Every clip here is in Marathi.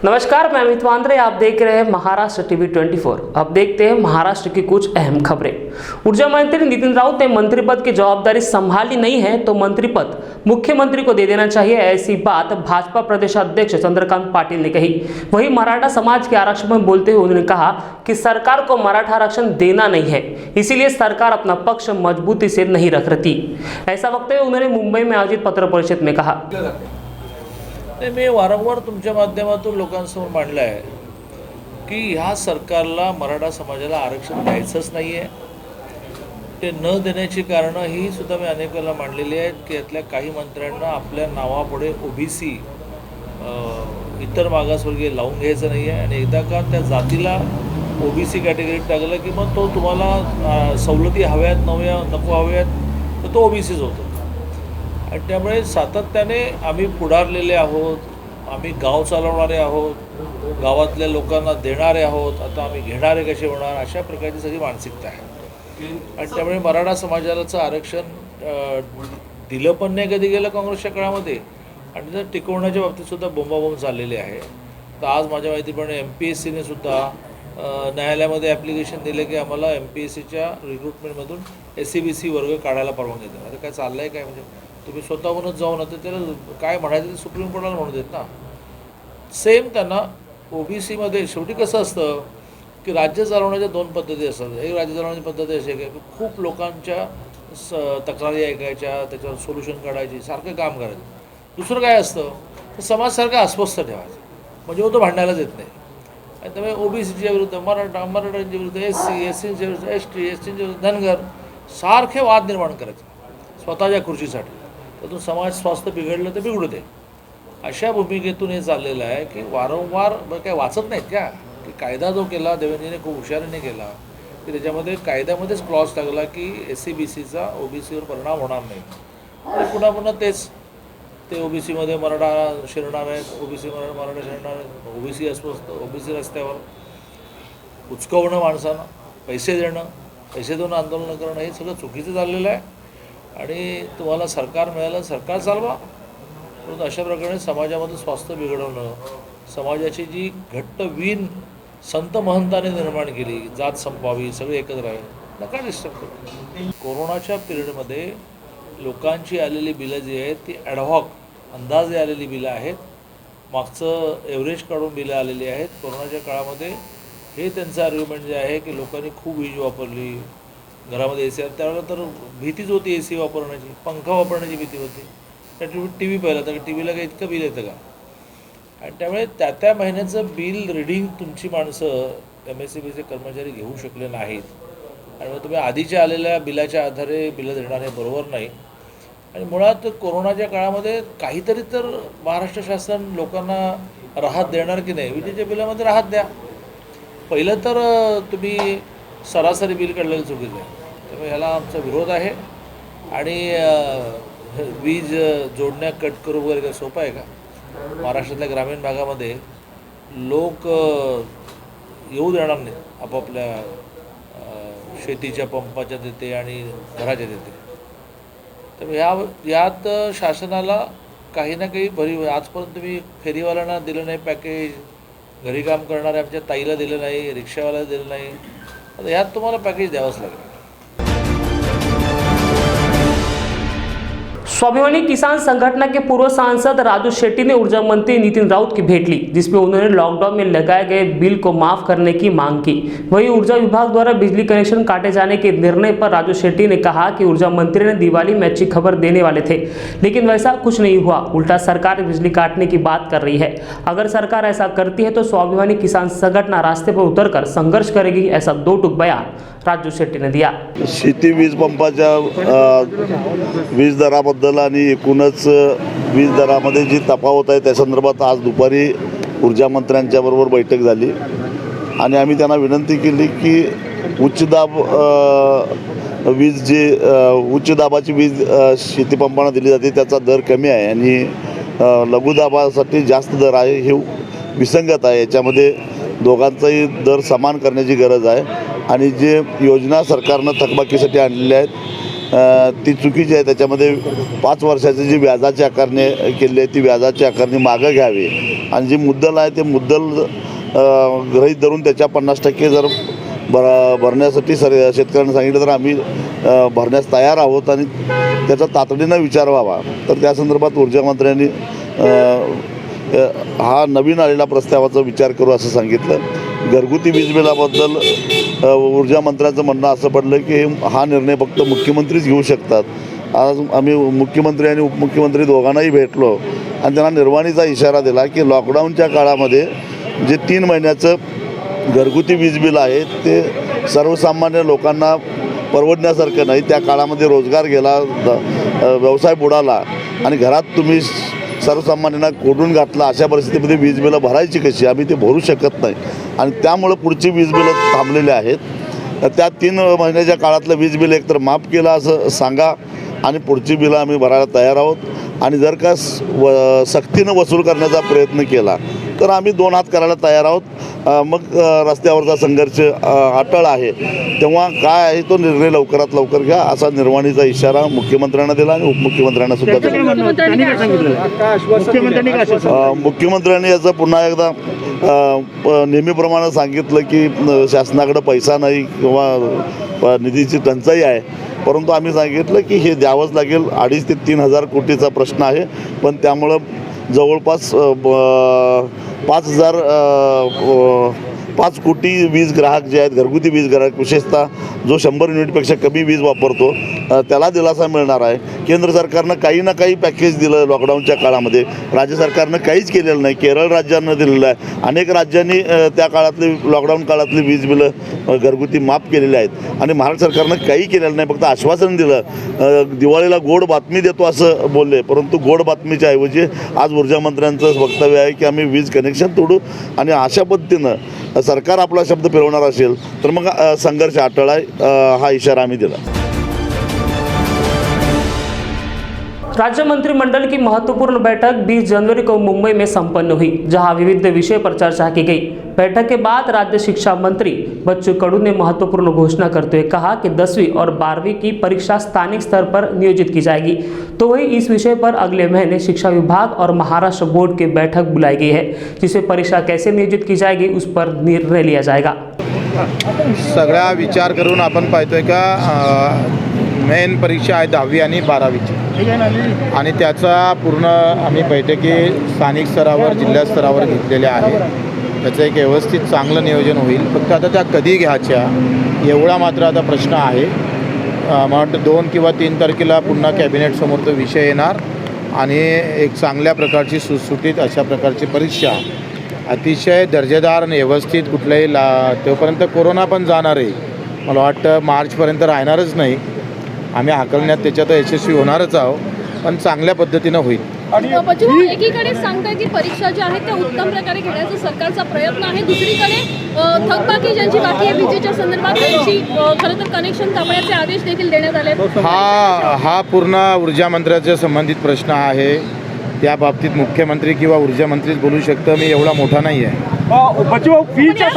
नमस्कार, मैं अमित वांद्रे। आप देख रहे हैं महाराष्ट्र टीवी 24। अब देखते हैं महाराष्ट्र की कुछ अहम खबरें। ऊर्जा मंत्री नितिन राउत ने मंत्री पद की जवाबदारी संभाली नहीं है तो मंत्री पद मुख्यमंत्री को दे देना चाहिए, ऐसी बात भाजपा प्रदेशाध्यक्ष चंद्रकांत पाटिल ने कही। वहीं मराठा समाज के आरक्षण में बोलते हुए उन्होंने कहा कि सरकार को मराठा आरक्षण देना नहीं है, इसीलिए सरकार अपना पक्ष मजबूती से नहीं रख रही। ऐसा वक्तव्य उन्होंने मुंबई में आयोजित पत्र परिषद में कहा। नाही, मी वारंवार तुमच्या माध्यमातून लोकांसमोर मांडलं आहे की ह्या सरकारला मराठा समाजाला आरक्षण द्यायचंच नाही आहे। ते न देण्याची कारणं ही सुद्धा मी अनेक वेळेला मांडलेली आहेत की यातल्या काही मंत्र्यांना आपल्या नावापुढे ओबीसी इतर मागासवर्गीय लावून घ्यायचं नाही आहे आणि एकदा का त्या जातीला ओबीसी कॅटेगरीत टाकलं की मग तो तुम्हाला सवलती हव्यात नको हव्यात तर तो ओबीसीच होतो। आणि त्यामुळे सातत्याने आम्ही पुढारलेले आहोत, आम्ही गाव चालवणारे आहोत, गावातल्या लोकांना देणारे आहोत, आता आम्ही घेणारे कसे होणार, अशा प्रकारची सगळी मानसिकता आहे। आणि त्यामुळे मराठा समाजाचं आरक्षण दिलं पण नाही कधी गेलं काँग्रेसच्या काळामध्ये आणि जर टिकवण्याच्या बाबतीतसुद्धा बोंबाबोंब चाललेली आहे। तर आज माझ्या माहितीप्रमाणे MPSCने सुद्धा न्यायालयामध्ये ॲप्लिकेशन दिले की आम्हाला MPSCच्या रिक्रुटमेंटमधून SCBC वर्ग काढायला परवानगी द्या। आता काय चाललं आहे काय, म्हणजे तुम्ही स्वतःहूनच जाऊ ना तर त्याला काय म्हणायचं ते सुप्रीम कोर्टाला म्हणू देत ना। सेम त्यांना OBCमध्ये शेवटी कसं असतं की राज्य चालवण्याच्या दोन पद्धती असतात। एक राज्य चालवण्याची पद्धती अशी आहे की खूप लोकांच्या तक्रारी ऐकायच्या, त्याच्यावर सोल्युशन काढायची, सारखं काम करायचं। दुसरं काय असतं तर समाजसारखं अस्वस्थ ठेवायचं, म्हणजे तो भांडायलाच येत नाही। आणि त्यामुळे OBCच्या विरुद्ध मराठ्यांच्या विरुद्ध SCंच्या विरुद्ध STंच्या विरुद्ध धनगर सारखे वाद निर्माण करायचे स्वतःच्या खुर्चीसाठी। त्यातून समाज स्वास्थ्य बिघडलं तर बिघडू दे, अशा भूमिकेतून हे चाललेलं आहे की वारंवार काय वाचत नाहीत का की कायदा जो केला देवेंद्रजीने खूप हुशारीने केला की त्याच्यामध्ये कायद्यामध्येच क्लॉज टाकला की SCBCचा OBCवर परिणाम होणार नाही। आणि पुन्हा पुन्हा तेच ते OBCमध्ये मराठा शिरणार आहेत, मराठा शिरणार आहेत, OBC अस्वस्थ, OBC रस्त्यावर उचकवणं, माणसांना पैसे देणं, पैसे देऊन आंदोलनं करणं, हे सगळं चुकीचं चाललेलं आहे। आणि तुम्हाला सरकार मिळालं, सरकार चालवा, परंतु अशा प्रकारे समाजामध्ये स्वास्थ्य बिघडवणं, समाजाची जी घट्ट वीण संत महंताने निर्माण केली, जात संपवावी, सगळे एकत्र आहे, नका डिस्टर्ब करू। कोरोनाच्या पिरियडमध्ये लोकांची आलेली बिलं जी आहेत ती ॲडहॉक अंदाजे आलेली बिलं आहेत, मागचं एव्हरेज काढून बिलं आलेली आहेत। कोरोनाच्या काळामध्ये हे त्यांचं आर्ग्युमेंट जे आहे की लोकांनी खूप वीज वापरली, घरामध्ये AC, त्यावेळेला तर भीतीच होती AC वापरण्याची, पंखा वापरण्याची भीती होती। त्या TV पाहिला तर TVला काही इतकं बिल येतं का? आणि त्यामुळे त्या महिन्याचं बिल रिडिंग तुमची माणसं MSCBचे कर्मचारी घेऊ शकले नाहीत आणि मग तुम्ही आधीच्या आलेल्या बिलाच्या आधारे बिलं देणार हे बरोबर नाही। आणि मुळात कोरोनाच्या काळामध्ये काहीतरी तर महाराष्ट्र शासन लोकांना राहत देणार की नाही, विजेच्या बिलामध्ये राहत द्या। पहिलं तर तुम्ही सरासरी बिल काढलेलं चुकीचं आहे, त्यामुळे ह्याला आमचा विरोध आहे। आणि वीज जोडण्या कट करू वगैरे काय सोपं आहे का? महाराष्ट्रातल्या ग्रामीण भागामध्ये लोक येऊ देणार नाहीत आपापल्या शेतीच्या पंपाच्या तिथे आणि घराच्या तिथे। त्यामुळे यात शासनाला काही ना काही भरीव, आजपर्यंत तुम्ही फेरीवाल्यांना दिलं नाही पॅकेज, घरी काम करणाऱ्या आमच्या ताईला दिलं नाही, रिक्षावाल्याला दिलं नाही, आता यात तुम्हाला पॅकेज द्यावंच लागेल। स्वाभिमानी किसान संगठन के पूर्व सांसद राजू शेट्टी ने ऊर्जा मंत्री नितिन राउत की भेंट ली, जिसमें उन्होंने लॉकडाउन में लगाए गए बिल को माफ करने की मांग की। वहीं ऊर्जा विभाग द्वारा बिजली कनेक्शन काटे जाने के निर्णय पर राजू शेट्टी ने कहा कि ऊर्जा मंत्री ने दिवाली में अच्छी खबर देने वाले थे, लेकिन वैसा कुछ नहीं हुआ, उल्टा सरकार बिजली काटने की बात कर रही है। अगर सरकार ऐसा करती है तो स्वाभिमानी किसान संगठन रास्ते पर उतरकर संघर्ष करेगी, ऐसा दो टूक बयान राजू शेट्टी ने दिया। शेती वीज पंपाच्या वीज दराबद्दल आणि एकूणच वीज दरामध्ये जी तफावत आहे त्या संदर्भात आज दुपारी ऊर्जा मंत्र्यांच्याबरोबर बैठक झाली आणि आम्ही त्यांना विनंती केली की उच्च दाबाची वीज शेतीपंपांना दिली जाते त्याचा दर कमी आहे आणि लघुदाबासाठी जास्त दर आहे, हे विसंगत आहे। याच्यामध्ये दोघांचाही दर समान करण्याची गरज आहे आणि जे योजना सरकारनं थकबाकीसाठी आणलेल्या आहेत ती चुकीची आहे. त्याच्यामध्ये 5 वर्षाची जी व्याजाची आकारणी केली आहे ती व्याजाची आकारणी मागं घ्यावी आणि जी मुद्दल आहे ते मुद्दल गृहीत धरून त्याच्या 50% जर भरण्यासाठी शेतकऱ्यांना सांगितलं तर आम्ही भरण्यास तयार आहोत आणि त्याचा तातडीनं विचार व्हावा. तर त्या संदर्भात ऊर्जामंत्र्यांनी हा नवीन आलेला प्रस्तावाचा विचार करू असं सांगितलं. घरगुती वीज बिलाबद्दल ऊर्जा मंत्र्यांचं म्हणणं असं पडलं की हा निर्णय फक्त मुख्यमंत्रीच घेऊ शकतात. आज आम्ही मुख्यमंत्री आणि उपमुख्यमंत्री दोघांनाही भेटलो आणि त्यांना निर्वाणीचा इशारा दिला की लॉकडाऊनच्या काळामध्ये जे 3 महिन्याचं घरगुती वीज बिल आहे ते सर्वसामान्य लोकांना परवडण्यासारखं नाही. त्या काळामध्ये रोजगार गेला, व्यवसाय बुडाला आणि घरात तुम्ही सर्वसामान्यांना कोंडून घातला. अशा परिस्थितीमध्ये वीज बिलं भरायची कशी? आम्ही ते भरू शकत नाही आणि त्यामुळं पुढची वीज बिलं थांबलेली आहेत. त्या 3 महिन्याच्या काळातलं वीज बिल एकतर माफ केलं असं सांगा आणि पुढची बिलं आम्ही भरायला तयार आहोत आणि जर का सक्तीनं वसूल करण्याचा प्रयत्न केला तर आम्ही 2 हात करायला तयार आहोत. मग रस्त्यावरचा संघर्ष अटळ आहे तेव्हा काय आहे तो निर्णय लवकरात लवकर घ्या असा निर्वाणीचा इशारा मुख्यमंत्र्यांना दिला आणि उपमुख्यमंत्र्यांना सुद्धा दिला. मुख्यमंत्र्यांनी याचं पुन्हा एकदा नेहमीप्रमाणे सांगितलं की शासनाकडे पैसा नाही किंवा निधीची टंचाई आहे, परंतु आम्ही सांगितलं की हे द्यावंच लागेल. 2,500 ते 3,000 कोटीचा प्रश्न आहे पण त्यामुळं जवळपास 5 कोटी वीज ग्राहक जे आहेत घरगुती वीज ग्राहक विशेषतः जो 100 युनिटपेक्षा कमी वीज वापरतो त्याला दिलासा मिळणार आहे. केंद्र सरकारनं काही ना काही पॅकेज दिलं लॉकडाऊनच्या काळामध्ये, राज्य सरकारनं काहीच केलेलं नाही. केरळ राज्यानं दिलेलं आहे. अनेक राज्यांनी त्या काळातली लॉकडाऊन काळातली वीज बिलं घरगुती माफ केलेली आहेत आणि महाराष्ट्र सरकारनं काही केलेलं नाही, फक्त आश्वासन दिलं. दिवाळीला गोड बातमी देतो असं बोलले, परंतु गोड बातमीच्या ऐवजी आज ऊर्जामंत्र्यांचं वक्तव्य आहे की आम्ही वीज कनेक्शन तोडू आणि अशा पद्धतीनं सरकार आपला शब्द फिरवणार असेल तर मग संघर्ष अटळ आहे. हा इशारा आम्ही दिला. राज्य मंत्रिमंडल की महत्वपूर्ण बैठक 20 जनवरी को मुंबई में संपन्न हुई, जहां विविध विषय पर चर्चा की गई। बैठक के बाद राज्य शिक्षा मंत्री बच्चू कडू ने महत्वपूर्ण घोषणा करते हुए कहा कि 10वीं और 12वीं की परीक्षा स्थानिक स्तर पर नियोजित की जाएगी। तो वही इस विषय पर अगले महीने शिक्षा विभाग और महाराष्ट्र बोर्ड की बैठक बुलाई गई है, जिसमें परीक्षा कैसे नियोजित की जाएगी उस पर निर्णय लिया जाएगा। सगळा विचार करून आपण पाहतोय का मेन परीक्षा आहे 10वी आणि 12वीची आणि त्याचा पूर्ण आम्ही बैठकी स्थानिक स्तरावर जिल्हा स्तरावर घेतलेल्या आहे. त्याचं एक व्यवस्थित चांगलं नियोजन होईल. फक्त आता त्या कधी घ्यायच्या एवढा मात्र आता प्रश्न आहे. मला वाटतं 2 किंवा 3 तारखेला पुन्हा कॅबिनेटसमोर तो विषय येणार आणि एक चांगल्या प्रकारची सुटसुटीत अशा प्रकारची परीक्षा अतिशय दर्जेदार आणि व्यवस्थित कुठल्याही तोपर्यंत कोरोना पण जाणार आहे. मला वाटतं मार्चपर्यंत राहणारच नाही. आम्ही हाकलण्यात त्याच्यात यशस्वी होणारच आहोत, पण चांगल्या पद्धतीनं होईल. एकीकडे सांगताय की परीक्षा ज्या आहेत त्या उत्तम प्रकारे घेण्याचा सरकारचा प्रयत्न आहे, दुसरीकडे थकबाकी ज्यांची बाकी आहे विजेच्या संदर्भात त्यांची खरं तर कनेक्शन कापण्याचे आदेश देखील देण्यात आले. हा पूर्ण ऊर्जा मंत्र्याच्या संबंधित प्रश्न आहे. त्या बाबतीत मुख्यमंत्री किंवा ऊर्जा मंत्रीच बोलू शकतं. मी एवढा मोठा नाही आहे. फीच्या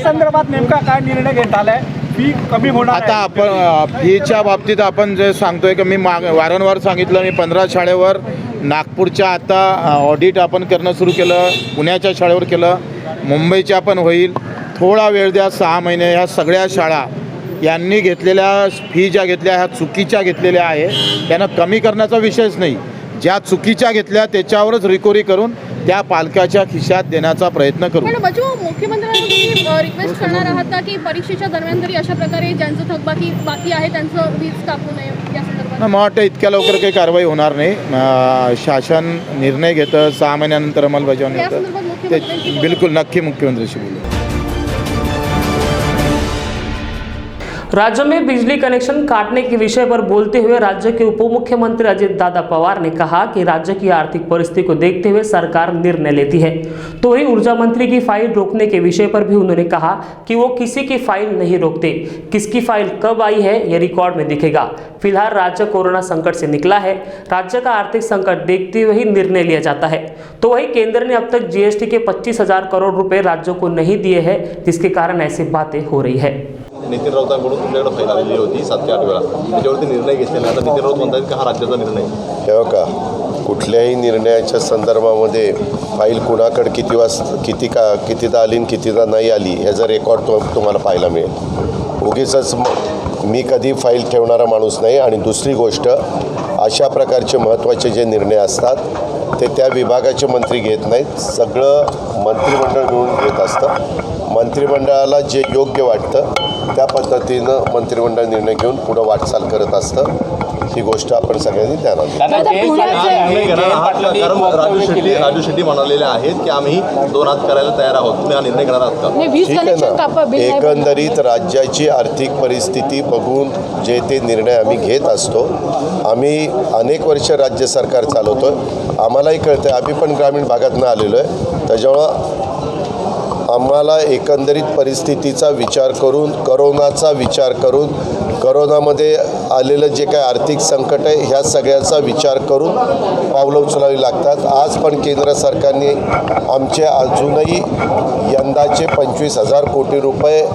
संदर्भात नेमका काय निर्णय घेण्यात आलाय? फी कमी होणार आता आपण फीच्या बाबतीत आपण जे सांगतोय की मी वारंवार सांगितलं, मी 15 शाळेवर नागपूरच्या आता ऑडिट आपण करणं सुरू केलं, पुण्याच्या शाळेवर केलं, मुंबईच्या पण होईल. थोडा वेळ द्या, 6 महिने. ह्या सगळ्या शाळा यांनी घेतलेल्या फी ज्या घेतल्या ह्या चुकीच्या घेतलेल्या आहे. त्यांना कमी करण्याचा विषयच नाही. ज्या चुकीच्या घेतल्या त्याच्यावरच रिकव्हरी करून त्या पालकाच्या खिशात देण्याचा प्रयत्न करू. पण मुख्यमंत्र्यांनी रिक्वेस्ट करणार आहात का की परीक्षेच्या दरम्यान तरी अशा प्रकारे ज्यांचं थकबाकी बाकी आहे त्यांचं वीज कापू नये या संदर्भात? मला वाटतं इतक्या लवकर काही कारवाई होणार नाही. शासन निर्णय घेतं, 6 महिन्यानंतर अंमलबजावणी होतं. ते बिलकुल नक्की मुख्यमंत्र्यांशी बोलू. राज्य में बिजली कनेक्शन काटने के विषय पर बोलते हुए राज्य के उप मुख्यमंत्री अजित दादा पवार ने कहा कि राज्य की आर्थिक परिस्थिति को देखते हुए सरकार निर्णय लेती है। तो वही ऊर्जा मंत्री की फाइल रोकने के विषय पर भी उन्होंने कहा कि वो किसी की फाइल नहीं रोकते। किसकी फाइल कब आई है यह रिकॉर्ड में दिखेगा। फिलहाल राज्य कोरोना संकट से निकला है। राज्य का आर्थिक संकट देखते हुए ही निर्णय लिया जाता है। तो वही केंद्र ने अब तक जीएसटी के 25,000 करोड़ रुपए राज्यों को नहीं दिए हैं, जिसके कारण ऐसी बातें हो रही है। नितीन राऊतांकडून तुमच्याकडे फाईल आलेली होती 7 ते 8 वेळा, त्याच्यावरती निर्णय घेतलेला. आता नितीन राऊत म्हणतात की हा राज्याचा निर्णय. हे का कुठल्याही निर्णयाच्या संदर्भामध्ये फाईल कुणाकडे कितीदा आली आणि कितीदा नाही आली ह्याचा रेकॉर्ड तुम्हाला पाहायला मिळेल. उगीचच मी कधी फाईल ठेवणारा माणूस नाही. आणि दुसरी गोष्ट, अशा प्रकारचे महत्त्वाचे जे निर्णय असतात ते त्या विभागाचे मंत्री घेत नाहीत, सगळं मंत्रिमंडळ मिळून घेत असतं. मंत्रिमंडळाला जे योग्य वाटतं त्या पद्धतीनं मंत्रिमंडळ निर्णय घेऊन पुढं वाटचाल करत असतं. ही गोष्ट आपण सगळ्यांनी ध्यानात कारण राजू शेट्टी म्हणालेले आहेत की आम्ही 2 हात करायला तयार आहोत. तुम्ही हा निर्णय घेणार आहात का? ठीक आहे ना. एकंदरीत राज्याची आर्थिक परिस्थिती बघून जे ते निर्णय आम्ही घेत असतो. आम्ही अनेक वर्ष राज्य सरकार चालवतो आहे, आम्हालाही कळतं आहे. आम्ही पण ग्रामीण भागातून आलेलो आहे, त्याच्यामुळं आम्हाला एकंदरीत परिस्थितीचा विचार करून, करोनाचा विचार करून, करोनामध्ये आलेलं जे काय आर्थिक संकट आहे ह्या सगळ्याचा विचार करून पावलं उचलावी लागतात. आज पण केंद्र सरकारने आमचे अजूनही यंदाचे 25,000 कोटी रुपये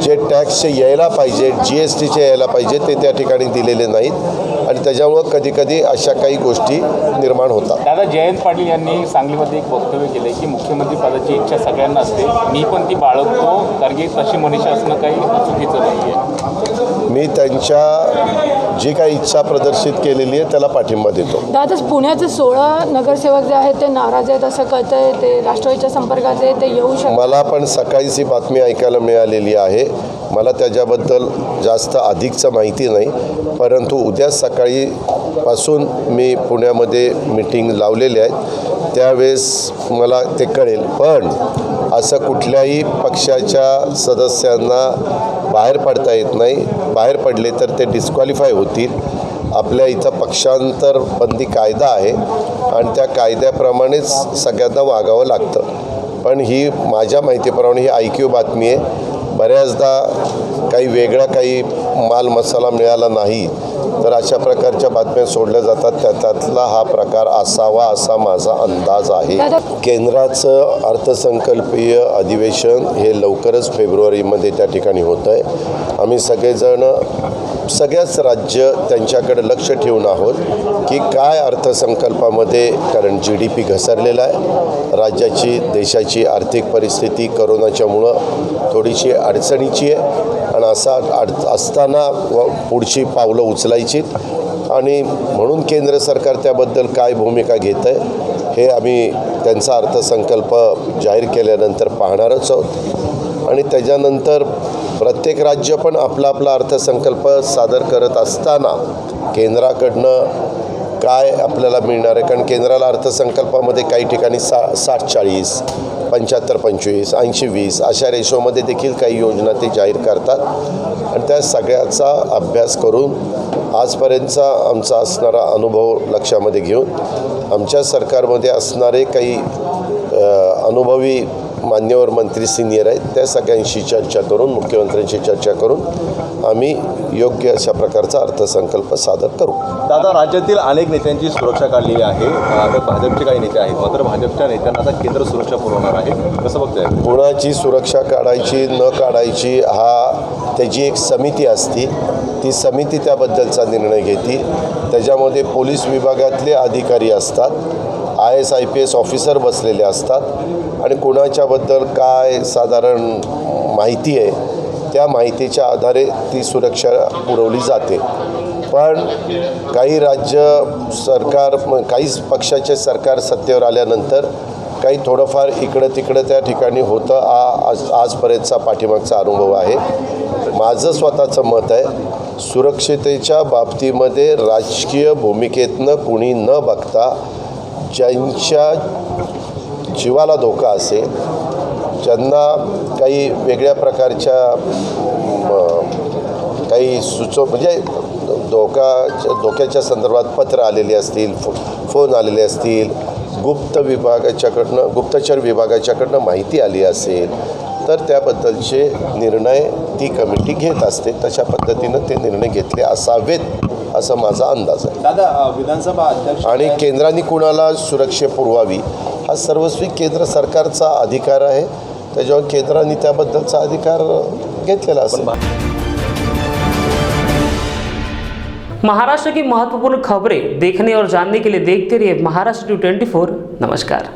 जे टॅक्सचे यायला पाहिजे, GSTचे यायला पाहिजे ते त्या ठिकाणी दिलेले नाहीत आणि त्याच्यामुळं कधीकधी अशा काही गोष्टी निर्माण होतात. दादा, जयंत पाटील यांनी सांगलीमध्ये एक वक्तव्य केलं आहे की मुख्यमंत्री पदाची इच्छा सगळ्यांना असते, मी पण ती बाळगतो, कारण की तशी मनीषा असणं काही चुकीचं नाही आहे. मी त्यांच्या जी काही इच्छा प्रदर्शित केलेली आहे त्याला पाठिंबा देतो. दादा, पुण्याचे 16 नगरसेवक जे आहेत ते नाराज आहेत असं कळतं आहे, ते राष्ट्रवादीच्या संपर्कात आहे, ते येऊ शकतात. मला पण सकाळीच ही बातमी ऐकायला मिळालेली आहे. मला त्याच्याबद्दल जास्त अधिकचं माहिती नाही, परंतु उद्या सकाळीपासून मी पुण्यामध्ये मीटिंग लावलेली आहेत, त्यावेळेस मला ते कळेल. पण असं कुठल्याही पक्षाच्या सदस्यांना बाहेर पडता येत नाही. बाहेर पडले तर ते डिस्क्वालिफाय होतील. आपल्या इथं पक्षांतर बंदी कायदा आहे आणि त्या कायद्याप्रमाणेच सगळ्यांना वागावं लागतं. पण ही माझ्या माहितीप्रमाणे ही IQ बातमी आहे. बऱ्याचदा काही वेगळा काही माल मसाला मिळाला नाही तर अशा प्रकारच्या बातम्या सोडल्या जातात. त्यातला हा प्रकार असावा असा माझा अंदाज आहे. केंद्राचं अर्थसंकल्पीय अधिवेशन हे लवकरच फेब्रुवारीमध्ये त्या ठिकाणी होतं आहे. आम्ही सगळेजण सगळ्याच राज्य त्यांच्याकडे लक्ष ठेवून आहोत की काय अर्थसंकल्पामध्ये, कारण GDP घसरलेला आहे, राज्याची देशाची आर्थिक परिस्थिती करोनाच्यामुळं थोडीशी अडचणीची आहे आणि असताना पुढची पावलं उचलायची आणि म्हणून केंद्र सरकार त्याबद्दल काय भूमिका घेतं आहे हे आम्ही त्यांचा अर्थसंकल्प जाहीर केल्यानंतर पाहणारच आहोत. आणि त्याच्यानंतर प्रत्येक राज्य पण आपला आपला अर्थसंकल्प सादर करत असताना केंद्राकडनं काय आपल्याला मिळणार आहे, कारण केंद्राला अर्थसंकल्पामध्ये काही ठिकाणी 60-40, 75-25, 80-20 अशा रेशोमध्ये देखील काही योजना ते जाहीर करतात आणि त्या सगळ्याचा अभ्यास करून आजपर्यंतचा आमचा असणारा अनुभव लक्षामध्ये घेऊन आमच्या सरकारमध्ये असणारे काही अनुभवी मान्यवर मंत्री सिनियर आहेत त्या सगळ्यांशी चर्चा करून, मुख्यमंत्र्यांशी चर्चा करून आम्ही योग्य अशा प्रकारचा अर्थसंकल्प सादर करू. दादा, राज्यातील अनेक नेत्यांची सुरक्षा काढलेली आहे. आता भाजपचे काही नेते आहेत, मात्र भाजपच्या नेत्यांना आता केंद्र सुरक्षा पुरवणार आहे. कसं बघताय? कुणाची सुरक्षा काढायची न काढायची हा त्याची एक समिती असती. ती समिती त्याबद्दलचा निर्णय घेते. त्याच्यामध्ये पोलीस विभागातले अधिकारी असतात, IAS IPS ऑफिसर बसलेले असतात आणि कुणाच्याबद्दल काय साधारण माहिती आहे त्या माहितीच्या आधारे ती सुरक्षा पुरवली जाते. पण काही राज्य सरकार, काही पक्षाचे सरकार सत्तेवर आल्यानंतर काही थोडंफार इकडं तिकडं त्या ठिकाणी होतं. आजपर्यंतचा पाठीमागचा अनुभव आहे. माझं स्वतःचं मत आहे, सुरक्षितेच्या बाबतीमध्ये राजकीय भूमिकेतनं कुणी न बघता ज्यांच्या जीवाला धोका असेल, ज्यांना काही वेगळ्या प्रकारच्या काही म्हणजे धोक्याच्या संदर्भात पत्र आलेली असतील, फोन आलेले असतील, गुप्तचर विभागाच्याकडनं माहिती आली असेल तर त्याबद्दलचे निर्णय ती कमिटी घेत असते. तशा पद्धतीनं ते निर्णय घेतले असावेत असा माझा अंदाज आहे. दादा, विधानसभा अध्यक्ष आणि केंद्राने कुणाला सुरक्षा पुरवावी हा सर्वस्वी केंद्र सरकारचा अधिकार आहे. त्याच्यावर केंद्राने त्याबद्दलचा अधिकार घेतलेला असेल. महाराष्ट्र की महत्वपूर्ण खबरें देखने और जानने के लिए देखते रहिए महाराष्ट्र 24। नमस्कार।